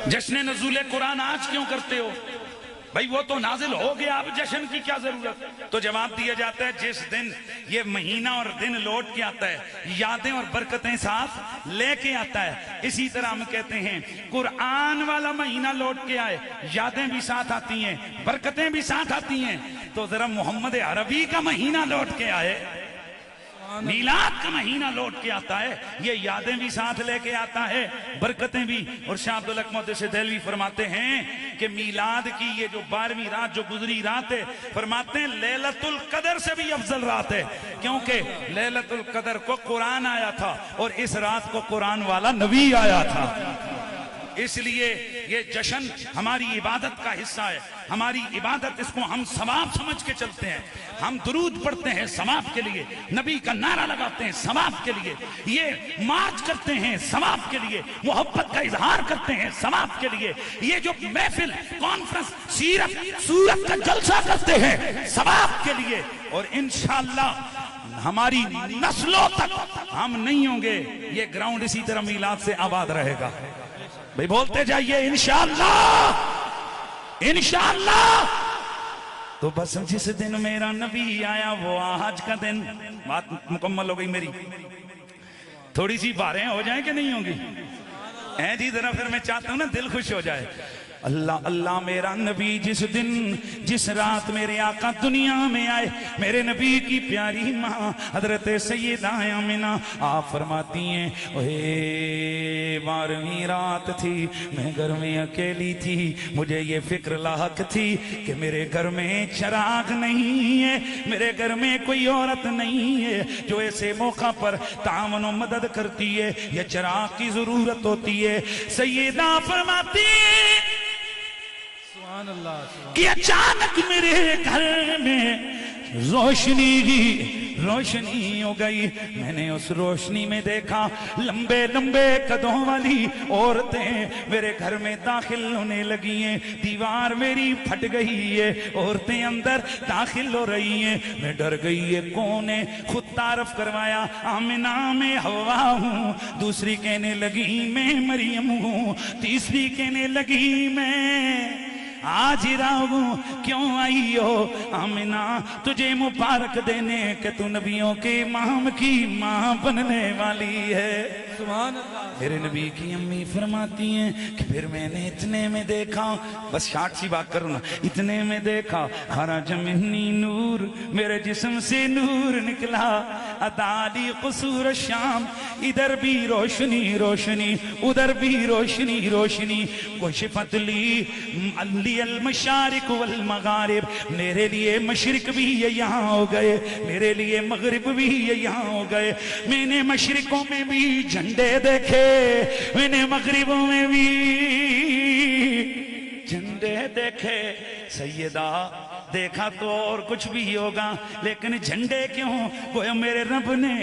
جشن نزول قرآن آج کیوں کرتے ہو؟ بھائی وہ تو نازل ہو گیا, اب جشن کی کیا ضرورت؟ تو جواب دیا جاتا ہے جس دن یہ مہینہ اور دن لوٹ کے آتا ہے یادیں اور برکتیں ساتھ لے کے آتا ہے. اسی طرح ہم کہتے ہیں قرآن والا مہینہ لوٹ کے آئے, یادیں بھی ساتھ آتی ہیں, برکتیں بھی ساتھ آتی ہیں. تو ذرا محمد عربی کا مہینہ لوٹ کے آئے, میلاد کا مہینہ لوٹ کے آتا ہے, یہ یادیں بھی ساتھ لے کے آتا ہے, برکتیں بھی. اور شاہ عبدالحق محدث دہلوی فرماتے ہیں کہ میلاد کی یہ جو 12ویں رات جو گزری رات ہے, فرماتے ہیں لیلۃ القدر سے بھی افضل رات ہے, کیونکہ لیلۃ القدر کو قرآن آیا تھا اور اس رات کو قرآن والا نبی آیا تھا. اس لیے یہ جشن ہماری عبادت کا حصہ ہے. ہماری عبادت, اس کو ہم ثواب سمجھ کے چلتے ہیں. ہم درود پڑھتے ہیں ثواب کے لیے, نبی کا نعرہ لگاتے ہیں ثواب کے لیے, یہ مارچ کرتے ہیں ثواب کے لیے, محبت کا اظہار کرتے ہیں ثواب کے لیے, یہ جو محفل کانفرنس سیرت سورت کا جلسہ کرتے ہیں ثواب کے لیے. اور انشاءاللہ ہماری نسلوں تک ہم نہیں ہوں گے, یہ گراؤنڈ اسی طرح میلاد سے آباد رہے گا. بھئی بولتے جائیے انشاءاللہ انشاءاللہ. تو بس جس دن میرا نبی آیا وہ آج کا دن. بات مکمل ہو گئی میری, تھوڑی سی باریں ہو جائیں کہ نہیں ہوں گی؟ جی ذرا پھر میں چاہتا ہوں نا دل خوش ہو جائے. اللہ اللہ میرا نبی جس دن جس رات میرے آقا دنیا میں آئے, میرے نبی کی پیاری ماں حضرت سیدہ آمنہ آپ فرماتی ہیں اوہ 12ویں رات تھی, میں گھر میں اکیلی تھی, مجھے یہ فکر لاحق تھی کہ میرے گھر میں چراغ نہیں ہے, میرے گھر میں کوئی عورت نہیں ہے جو ایسے موقع پر تعاون و مدد کرتی ہے, یہ چراغ کی ضرورت ہوتی ہے. سیدہ فرماتی کہ اچانک میرے گھر میں روشنی ہو گئی. میں نے اس روشنی میں دیکھا لمبے لمبے قدوں والی عورتیں میرے گھر میں داخل ہونے لگی ہیں, دیوار میری پھٹ گئی ہے, عورتیں اندر داخل ہو رہی ہیں. میں ڈر گئی ہے کون ہے, خود تعارف کروایا آمنہ میں حوا ہوں, دوسری کہنے لگی میں مریم ہوں, تیسری کہنے لگی میں آجرہ ہوں. کیوں آئی ہو آمنہ؟ تجھے مبارک دینے کہ تو نبیوں کے امام کی ماں بننے والی ہے. سبحان اللہ. میرے نبی کی امی فرماتی ہیں کہ پھر میں نے اتنے میں دیکھا, بس شارٹ سی بات کروں نا, اتنے میں دیکھا خرج منی نور, میرے جسم سے نور نکلا, ادالی قصور الشام, ادھر بھی روشنی روشنی ادھر بھی روشنی روشنی. کشفت لی المشارق والمغارب, میرے لیے مشرق بھی یہ یہاں ہو گئے, میرے لیے مغرب بھی یہ یہاں ہو گئے. میں نے مشرقوں میں بھی جھنڈے دیکھے, میں نے مغربوں میں بھی جھنڈے دیکھے. سیدہ دیکھا تو اور کچھ بھی ہوگا لیکن جھنڈے کیوں؟ گویا میرے رب نے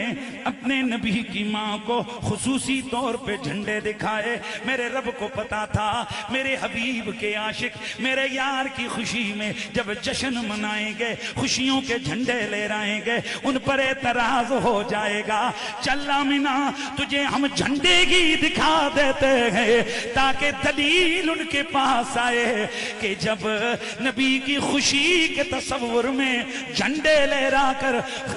اپنے نبی کی ماں کو خصوصی طور پہ جھنڈے دکھائے۔ میرے رب کو پتا تھا میرے حبیب کے عاشق میرے یار کی خوشی میں جب جشن منائیں گے، خوشیوں کے جھنڈے لے رائیں گے، ان پر اعتراض ہو جائے گا۔ چل آمنہ تجھے ہم جھنڈے کی دکھا دیتے ہیں تاکہ دلیل ان کے پاس آئے کہ جب نبی کی خوشی کے تصور میں جھنڈے لہرا کر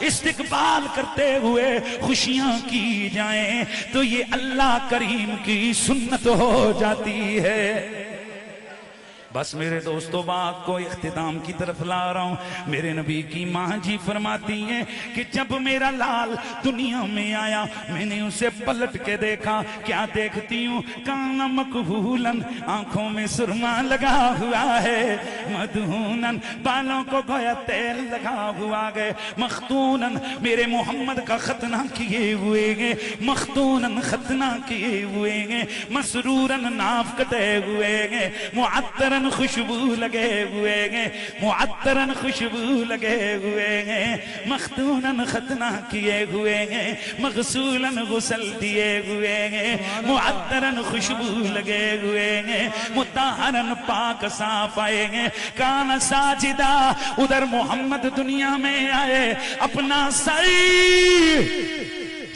استقبال کرتے ہوئے خوشیاں کی جائیں تو یہ اللہ کریم کی سنت ہو جاتی ہے۔ بس میرے دوستو بات کو اختتام کی طرف لا رہا ہوں۔ میرے نبی کی ماں جی فرماتی ہیں کہ جب میرا لال دنیا میں آیا میں نے اسے پلٹ کے دیکھا، کیا دیکھتی ہوں؟ کانا مکحولن، آنکھوں میں سرما لگا ہوا ہے، مدہونن، بالوں کو گویا تیل لگا ہوا ہے، مختونن، میرے محمد کا ختنہ کیے ہوئے ہیں، مختونن ختنہ کیے ہوئے ہیں، مسرورن ناف کٹے ہوئے ہیں، معطرن خوشبو لگے ہوئے ہیں، معطرن خوشبو لگے ہوئے ہیں، مختونن ختنہ کیے ہوئے ہیں، مغسولن غسل دیے ہوئے ہیں، معطرن خوشبو لگے ہوئے ہیں، مطہرن پاک صاف آئے ہیں۔ کان ساجدہ، ادھر محمد دنیا میں آئے، اپنا سر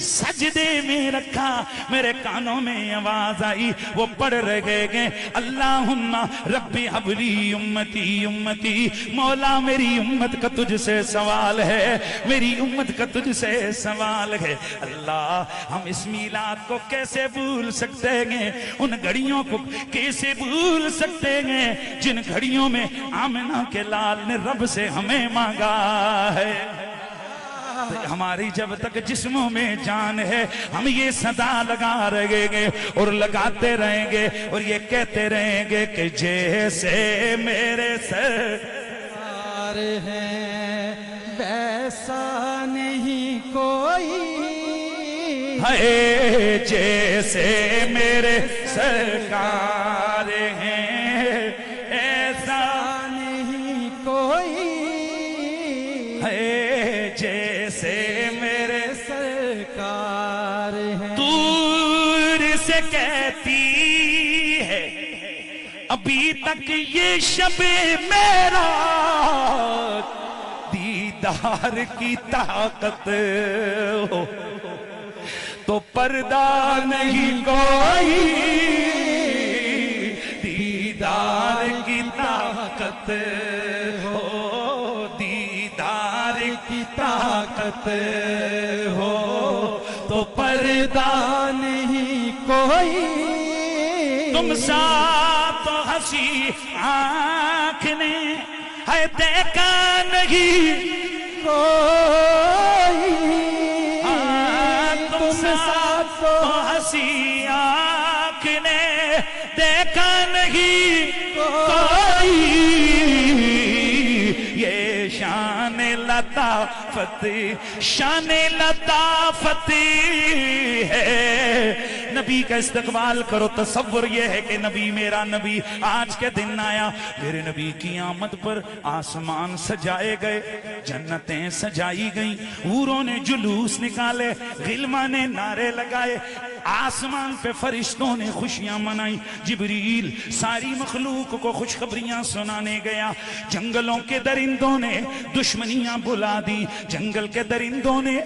سجدے میں رکھا، میرے کانوں میں آواز آئی، وہ پڑھ رہے گے اللہم ربی حبلی امتی امتی، مولا میری امت کا تجھ سے سوال ہے، میری امت کا تجھ سے سوال ہے۔ اللہ ہم اس میلاد کو کیسے بھول سکتے ہیں، ان گھڑیوں کو کیسے بھول سکتے ہیں جن گھڑیوں میں آمنہ کے لال نے رب سے ہمیں مانگا ہے۔ ہماری جب تک جسموں میں جان ہے ہم یہ صدا لگا رہے گے اور لگاتے رہیں گے اور یہ کہتے رہیں گے کہ جیسے میرے سرکار ہیں ویسا نہیں کوئی ہے، جیسے میرے سرکار ہیں ایسا نہیں کوئی ہے، جیسے میرے سرکار ہیں۔ دور سے کہتی ہے ابھی تک یہ شب میرا دیدار کی طاقت ہو تو پردہ نہیں کوئی، دیدار کی طاقت ہو، دیدار کی طاقت ہو تو پردہ نہیں کوئی تم سا تو ہنسی آنکھ نے ہے دیکھا نہیں کوئی تم سا تو ہنسی آنکھ نے دیکھا نہیں کوئی، یہ شان لطافت شان لطافت ہے۔ نبی کا استقبال کرو، تصور یہ ہے کہ نبی میرا نبی آج کے دن آیا، میرے نبی کی آمد پر آسمان سجائے گئے، جنتیں سجائی گئیں، حوروں نے جلوس نکالے، غلماں نے نعرے لگائے، آسمان پہ فرشتوں نے خوشیاں منائی، جبریل ساری مخلوق کو خوشخبریاں سنانے گیا، جنگلوں کے درندوں نے دشمنیاں بلا دی، جنگل کے درندوں نے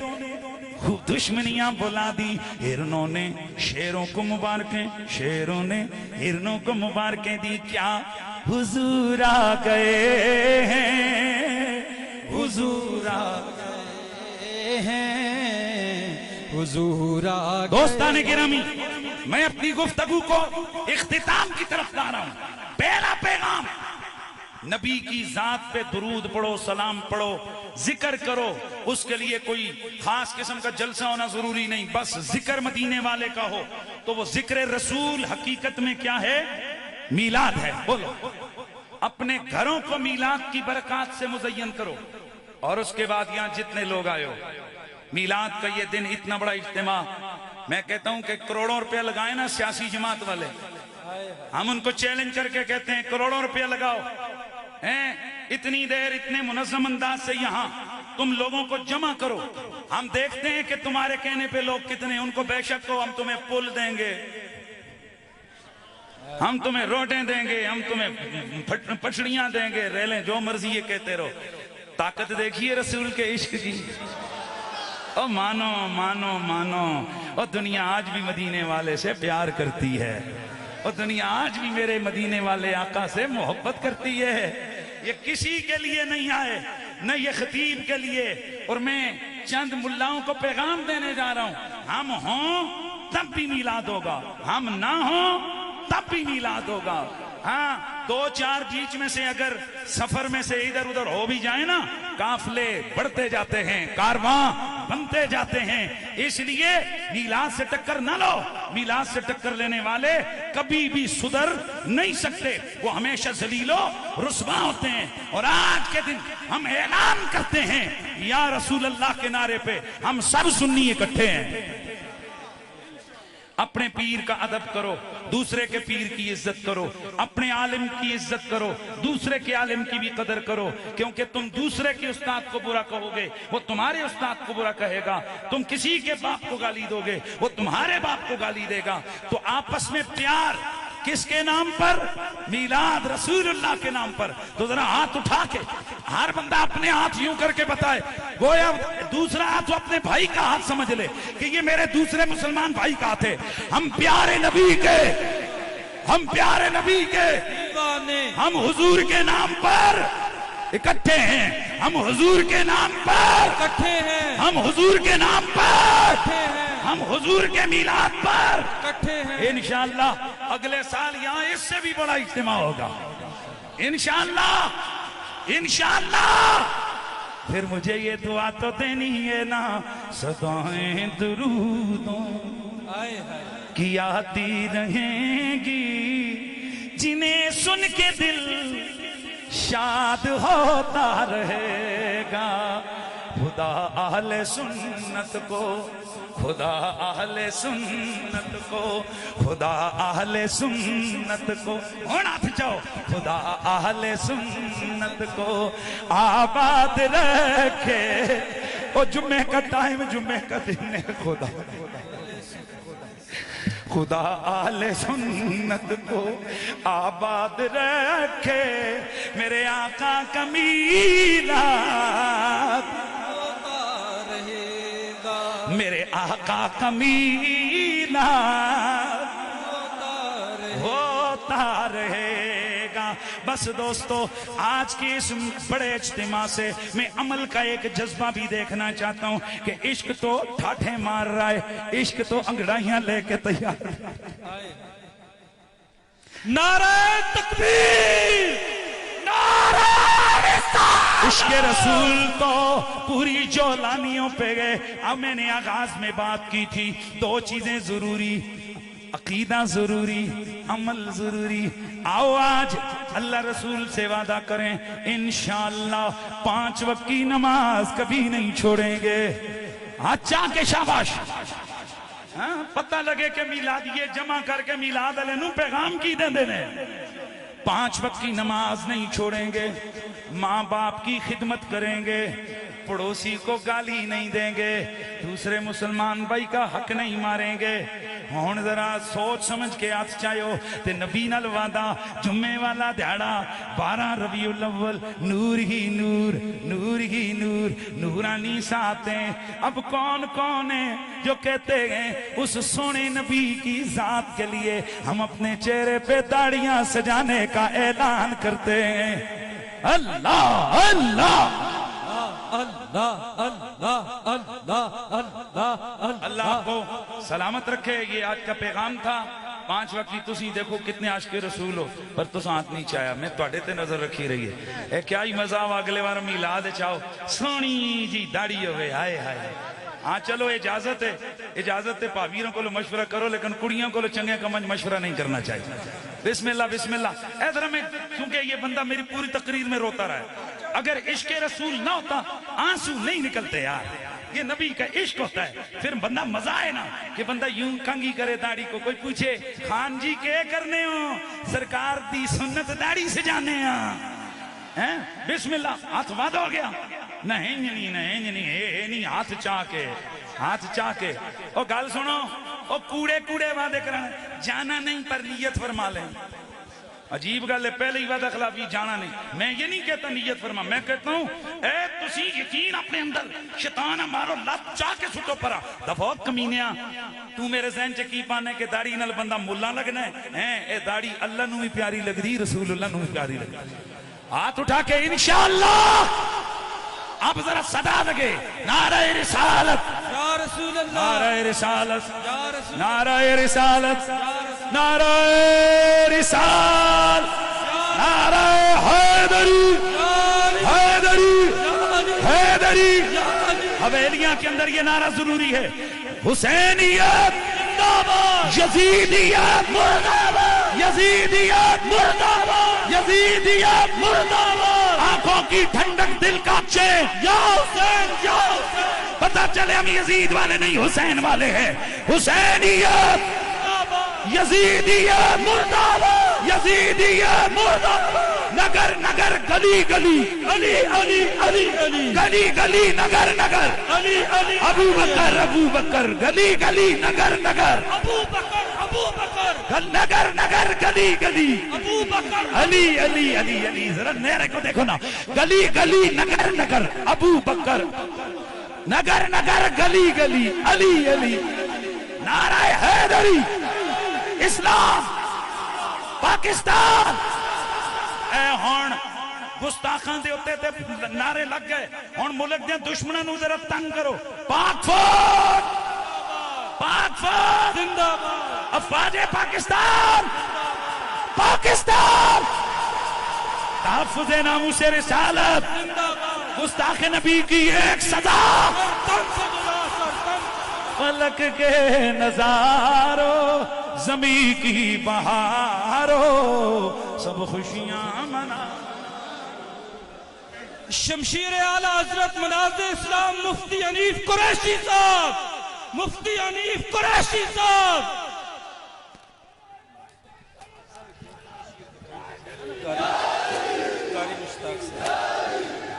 دشمنیاں بلا دی، ہرنوں نے شیروں کو مبارکیں، شیروں نے ہرنوں کو مبارکیں دی، کیا حضور آ گئے ہیں، حضور آ گئے ہیں، حضور آ گئے۔ دوستان گرامی، میں اپنی گفتگو کو اختتام کی طرف لا رہا ہوں۔ پہلا پیغام، نبی کی ذات پہ درود پڑھو، سلام پڑھو، ذکر کرو، اس کے لیے کوئی خاص قسم کا جلسہ ہونا ضروری نہیں، بس ذکر مدینے والے کا ہو تو وہ ذکر رسول حقیقت میں کیا ہے؟ میلاد ہے۔ بولو، اپنے گھروں کو میلاد کی برکات سے مزین کرو، اور اس کے بعد یہاں جتنے لوگ آئے ہو، میلاد کا یہ دن اتنا بڑا اجتماع، میں کہتا ہوں کہ کروڑوں روپے لگائیں نا سیاسی جماعت والے، ہم ان کو چیلنج کر کے کہتے ہیں کروڑوں روپے لگاؤ، اتنی دیر اتنے منظم انداز سے یہاں تم لوگوں کو جمع کرو، ہم دیکھتے ہیں کہ تمہارے کہنے پہ لوگ کتنے، ان کو بے شک ہو ہم تمہیں پل دیں گے، ہم تمہیں روڈیں دیں گے، ہم تمہیں پچھڑیاں دیں گے، ریلیں، جو مرضی یہ کہتے رہو۔ طاقت دیکھیے رسول کے عشق کی، او مانو مانو مانو، او دنیا آج بھی مدینے والے سے پیار کرتی ہے، او دنیا آج بھی میرے مدینے والے آقا سے محبت کرتی ہے۔ یہ کسی کے لیے نہیں آئے، نہ یہ خطیب کے لیے، اور میں چند ملاؤں کو پیغام دینے جا رہا ہوں، ہم ہوں تب بھی میلاد ہوگا، ہم نہ ہوں تب بھی میلاد ہوگا۔ ہاں 2-4 بیچ میں سے اگر سفر میں سے ادھر ادھر ہو بھی جائیں نا، قافلے بڑھتے جاتے ہیں، کارواں بنتے جاتے ہیں، اس لیے میلاد سے ٹکر نہ لو۔ میلاد سے ٹکر لینے والے کبھی بھی سدھر نہیں سکتے، وہ ہمیشہ ذلیل و رسوا ہوتے ہیں۔ اور آج کے دن ہم اعلان کرتے ہیں یا رسول اللہ کے نعرے پہ ہم سب سنی اکٹھے ہیں۔ اپنے پیر کا ادب کرو، دوسرے کے پیر کی عزت کرو، اپنے عالم کی عزت کرو، دوسرے کے عالم کی بھی قدر کرو، کیونکہ تم دوسرے کے استاد کو برا کہو گے وہ تمہارے استاد کو برا کہے گا، تم کسی کے باپ کو گالی دو گے وہ تمہارے باپ کو گالی دے گا۔ تو آپس میں پیار کس کے نام پر؟ میلاد رسول اللہ کے نام پر۔ تو ذرا ہاتھ اٹھا کے ہر بندہ اپنے ہاتھ یوں کر کے بتائے، گویا دوسرا ہاتھ وہ اپنے بھائی کا ہاتھ سمجھ لے کہ یہ میرے دوسرے مسلمان بھائی کا ہاتھ ہے۔ ہم پیارے نبی کے، ہم پیارے نبی کے، ہم حضور کے نام پر اکٹھے ہیں، ہم حضور کے نام پر اکٹھے ہیں، ہم حضور کے نام پر اکٹھے ہیں، ہم حضور کے میلاد پر اکٹھے ہیں۔ انشاءاللہ اگلے سال یہاں اس سے بھی بڑا اجتماع ہوگا انشاءاللہ، انشاءاللہ۔ پھر مجھے یہ دعا تو دینی ہے نا، صدائیں درودوں کی آتی رہیں گی، جنہیں سن کے دل شاد ہوتا رہے گا۔ خدا اہل سنت کو، خدا اہل سنت کو، خدا اہل سنت کو، ہونا تھا جاؤ، خدا اہل سنت کو آباد رکھے۔ او جمعہ کا ٹائم، جمعہ کا دن ہے، خدا خدا اہل سنت کو آباد رکھے۔ میرے آقا کا میلاد ہوتا رہے گا، میرے آقا کا میلاد ہوتا رہے گا۔ بس دوستو، آج کے اس بڑے اجتماع سے میں عمل کا ایک جذبہ بھی دیکھنا چاہتا ہوں کہ عشق تو ٹھاٹھے مار رہا ہے، عشق تو انگڑائیاں لے کے تیار۔ نعرہ تکبیر، نعرہ رسالت۔ عشق رسول تو پوری جولانیوں پہ گئے۔ اب میں نے آغاز میں بات کی تھی، 2 چیزیں ضروری، عقیدہ ضروری، عمل ضروری۔ آؤ آج اللہ رسول سے وعدہ کریں انشاءاللہ 5 وقت کی نماز کبھی نہیں چھوڑیں گے۔ اچھا کہ شاباش، پتہ لگے کہ میلاد یہ جمع کر کے میلاد علیہ نو پیغام کی دیں دینے۔ 5 وقت کی نماز نہیں چھوڑیں گے، ماں باپ کی خدمت کریں گے، پڑوسی کو گالی نہیں دیں گے، دوسرے مسلمان بھائی کا حق نہیں ماریں گے۔ ہون ذرا سوچ سمجھ کے ہاتھ چاہیو تے نبی نال وعدہ، جمعے والا دہاڑا 12 ربیع الاول، نور ہی نور، نور ہی نور، نورانی ساتیں۔ اب کون کون ہے جو کہتے ہیں اس سونے نبی کی ذات کے لیے ہم اپنے چہرے پہ داڑیاں سجانے کا اعلان کرتے ہیں؟ اللہ اللہ اللہ اللہ اللہ اللہ اللہ آپ کو سلامت رکھے۔ یہ آج کا پیغام تھا۔ 5 وقت کی تسی دیکھو کتنے عاشق رسول ہو، پر تو ہاتھ نہیں چاہیا، میں تواڈے تے نظر رکھی رہی ہے۔ اے کیا ہی مزہ ہو اگلے بار میلاد چاہو سونی جی داڑھی ہوئے، ہائے ہائے۔ ہاں چلو اجازت ہے، اجازت ہے، پاویروں کو مشورہ کرو لیکن کڑیوں کو چنگے کمنج مشورہ نہیں کرنا چاہیے۔ بسم اللہ بسم اللہ۔ اے ذرا میں، کیونکہ یہ بندہ میری پوری تقریر میں روتا رہا ہے، اگر عشق رسول نہ ہوتا آنسو نہیں نکلتے یار، یہ نبی کا عشق ہوتا ہے، پھر بندہ مزہ ہے نا کہ بندہ یوں کنگھی کرے داڑھی کو، کوئی پوچھے خان جی کے کرنے ہو، سرکار دی سنت داڑھی سے جانے ہاں، ہیں بسم اللہ ہاتھ وعد ہو گیا نہیں ہاتھ چاہ کے او گل سنو او کوڑے وعدے کرنا جانا نہیں پر نیت فرما لیں عجیب گل ہے پہلے ہی وعدہ خلافی جانا نہیں میں یہ نہیں کہتا نیت فرما میں کہتا ہوں اے تسی یقین اپنے اندر شیطان مارو لات چاہ کے سٹو پرا دفعہ کمینیاں تو میرے ذہن چ کی پانے کہ داڑھی نال بندہ ملا لگنا ہے اے داڑھی اللہ نو بھی پیاری لگ دی رسول اللہ نو بھی پیاری لگ دی ہاتھ اٹھا کے انشاءاللہ اب ذرا صدا لگے نعرہ رسالت یا رسول اللہ نعرہ رسالت یا رسول نعرہ رسالت نعرہ رسالت نعرہ حیدری حیدری حیدری حویلیاں کے اندر یہ نعرہ ضروری ہے حسینیت یزیدیت یزیدیت یزیدیت آنکھوں کی ٹھنڈک دل کا چین یا حسین یا حسین پتہ چلے ہم یزید والے نہیں حسین والے ہیں حسینیت یزیدیت یزیدیت نگر نگر گلی گلی علی علی علی علی گلی گلی نگر نگر علی علی ابو بکر گلی گلی نگر نگر ابو بکر نگر نگر گلی گلی ابو بکر علی علی علی علی ذرا نیرے کو دیکھو نا گلی گلی نگر نگر ابو بکر نگر نگر گلی گلی علی علی نعرہ حیدری اسلام پاکستان اے ہون گستاخان دے ہوتے تھے نعرے لگ گئے ہون ملک دے دشمنوں نو ذرا تنگ کرو پاک فوج زندہ باد افواج پاکستان پاکستان تحفظ ناموس رسالت گستاخ نبی کی ایک سزا فلک کے نظاروں زمین کی بہاروں سب خوشیاں منا شمشیر اعلی حضرت مناظر اسلام مفتی حنیف قریشی صاحب مفتی حنیف قریشی صاحب